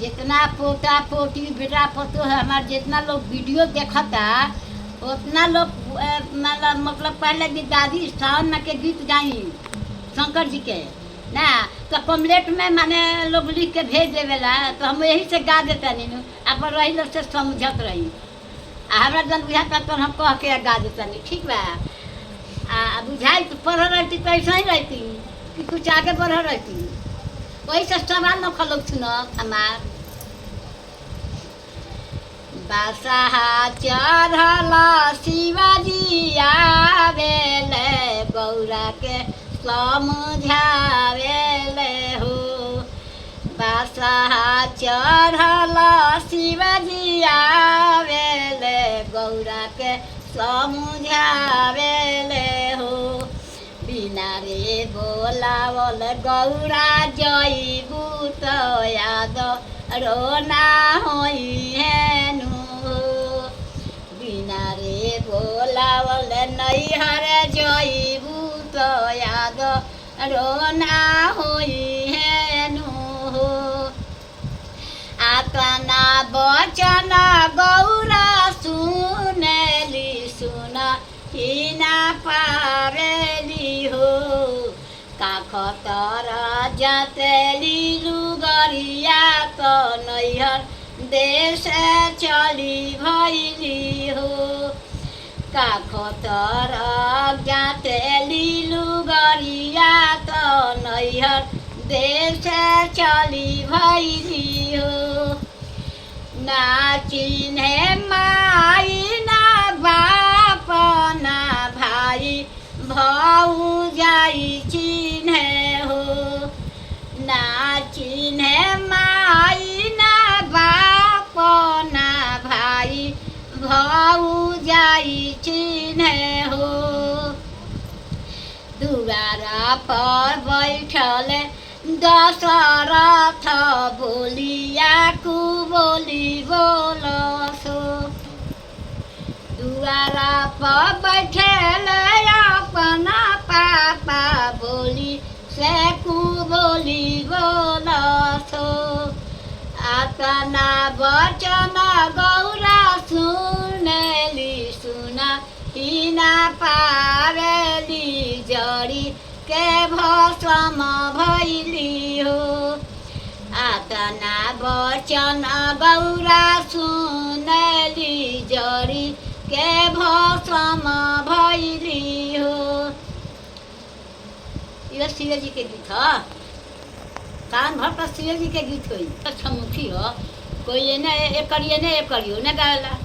जितना पोता पोती बेटा पोतो है हमारे जितना लोग वीडियो देखता उतना लोग मतलब पहले भी दादी स्थान में के गीत गाई शंकर जी के ना तो कमलेट में माने लोग लिख के भेज देवेला तो हम यही से गा देता नहीं अपन रही लोग से समझत रही हमारा जन बुझाता तो हम कह के गा देता नहीं ठीक बा बुझाई तो पढ़ रहती तो ऐसा ही रहती कि कुछ आगे बढ़ रहती वही से सवाल न खलोग सुनो हमार बादशाह चढ़ल शिवाजी आवेले गौरा के समझावेले हो बादशाह चढ़ल शिवाजी आवेले गौरा के समझावेले हो बिना रे बोलावल गौरा जईबू तो याद रोना होई हेनु बिना रे बोलावल नैहर जईबू तो याद रोना होई हेनु आतना बचन गौरा सुनली सुन हिना पावेली हो काख तर जातेली लुगरिया तो नैहर देश चली भैली हो काख तर जातेली लुगरिया तो नैहर देश चली भैली हो ना चिन्हे माई ना बाप ना भाई भौजाई चिन्हे हो ना चिन्हे माई ना बाप ना भाई भौजाई चिन्हे हो दुआरा पर बैठल दशरथ बोलिया कु बोली बोलसो दुआरा पर बैठल अपना पापा बोली से कु बोली बोलसो आतना वचन गौरा सुनली सुना हिना पावेली जड़ी के भस्म भैली हो आतना वचन गौरा सुनली जड़ी के भस्म भैली हो ये शिव जी के गीत है कान भर का शिव जी के गीत हुई अच्छा मुखी हो कोई ये करियो ना गाला